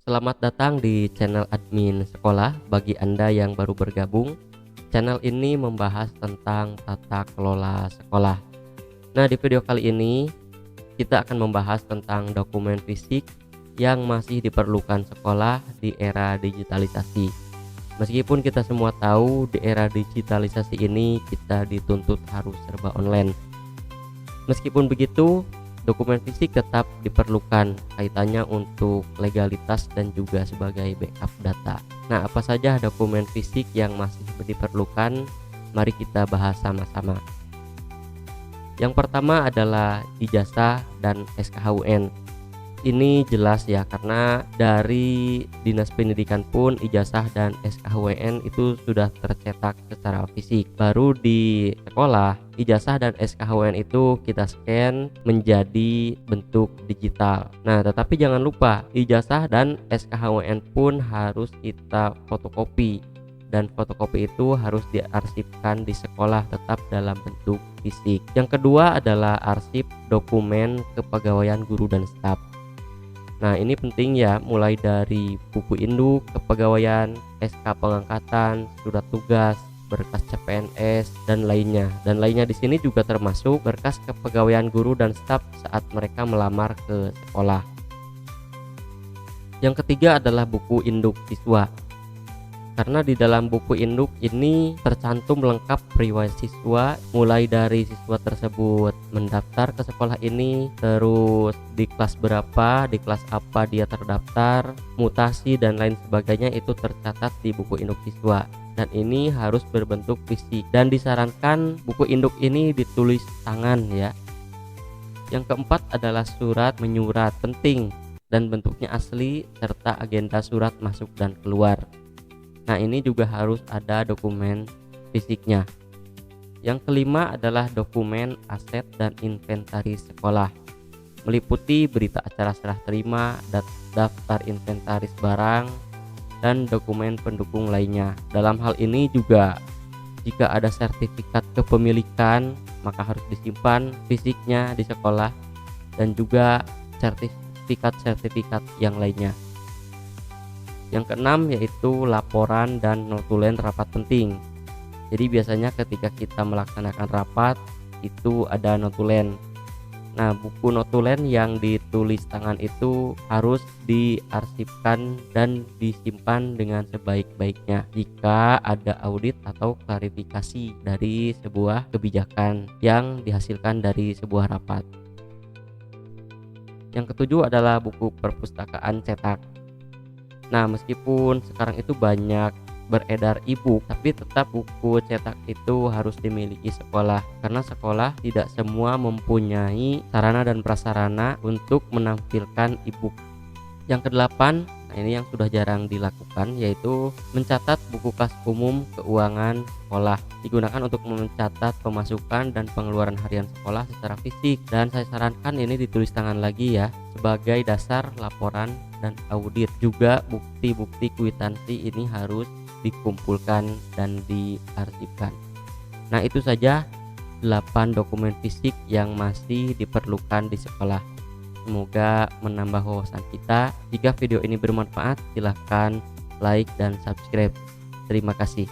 Selamat datang di channel admin sekolah. Bagi Anda yang baru bergabung, channel ini membahas tentang tata kelola sekolah. Nah, di video kali ini kita akan membahas tentang dokumen fisik yang masih diperlukan sekolah di era digitalisasi. Meskipun kita semua tahu di era digitalisasi ini kita dituntut harus serba online. Meskipun begitu, dokumen fisik tetap diperlukan kaitannya untuk legalitas dan juga sebagai backup data. Nah, apa saja dokumen fisik yang masih diperlukan? Mari kita bahas sama-sama. Yang pertama adalah ijazah dan SKHUN. Ini jelas ya, karena dari Dinas Pendidikan pun ijazah dan SKHUN itu sudah tercetak secara fisik. Baru di sekolah, ijazah dan SKHUN itu kita scan menjadi bentuk digital. Nah, tetapi jangan lupa ijazah dan SKHUN pun harus kita fotokopi, dan fotokopi itu harus diarsipkan di sekolah tetap dalam bentuk fisik. Yang kedua adalah arsip dokumen kepegawaian guru dan staf. Nah, ini penting ya, mulai dari buku induk kepegawaian, SK pengangkatan, surat tugas, berkas CPNS dan lainnya. Dan lainnya di sini juga termasuk berkas kepegawaian guru dan staf saat mereka melamar ke sekolah. Yang ketiga adalah buku induk siswa. Karena di dalam buku induk ini tercantum lengkap riwayat siswa, mulai dari siswa tersebut mendaftar ke sekolah ini, terus di kelas berapa, di kelas apa dia terdaftar, mutasi dan lain sebagainya itu tercatat di buku induk siswa. Dan ini harus berbentuk fisik dan disarankan buku induk ini ditulis tangan ya. Yang keempat adalah surat menyurat, penting dan bentuknya asli serta agenda surat masuk dan keluar. Nah, ini juga harus ada dokumen fisiknya. Yang kelima adalah dokumen aset dan inventaris sekolah, meliputi berita acara serah terima, daftar inventaris barang, dan dokumen pendukung lainnya. Dalam hal ini juga jika ada sertifikat kepemilikan maka harus disimpan fisiknya di sekolah, dan juga sertifikat yang lainnya. Yang keenam yaitu laporan dan notulen rapat penting. Jadi biasanya ketika kita melaksanakan rapat itu ada notulen. Nah, buku notulen yang ditulis tangan itu harus diarsipkan dan disimpan dengan sebaik-baiknya jika ada audit atau klarifikasi dari sebuah kebijakan yang dihasilkan dari sebuah rapat. Yang ketujuh adalah buku perpustakaan cetak. Nah, meskipun sekarang itu banyak beredar e-book, tapi tetap buku cetak itu harus dimiliki sekolah, karena sekolah tidak semua mempunyai sarana dan prasarana untuk menampilkan e-book. Yang kedelapan, nah ini yang sudah jarang dilakukan, yaitu mencatat buku kas umum keuangan sekolah. Digunakan untuk mencatat pemasukan dan pengeluaran harian sekolah secara fisik, dan saya sarankan ini ditulis tangan lagi ya, sebagai dasar laporan dan audit. Juga bukti-bukti kwitansi ini harus dikumpulkan dan diarsipkan. Nah, itu saja 8 dokumen fisik yang masih diperlukan di sekolah. Semoga menambah wawasan kita. Jika video ini bermanfaat, silahkan like dan subscribe. Terima kasih.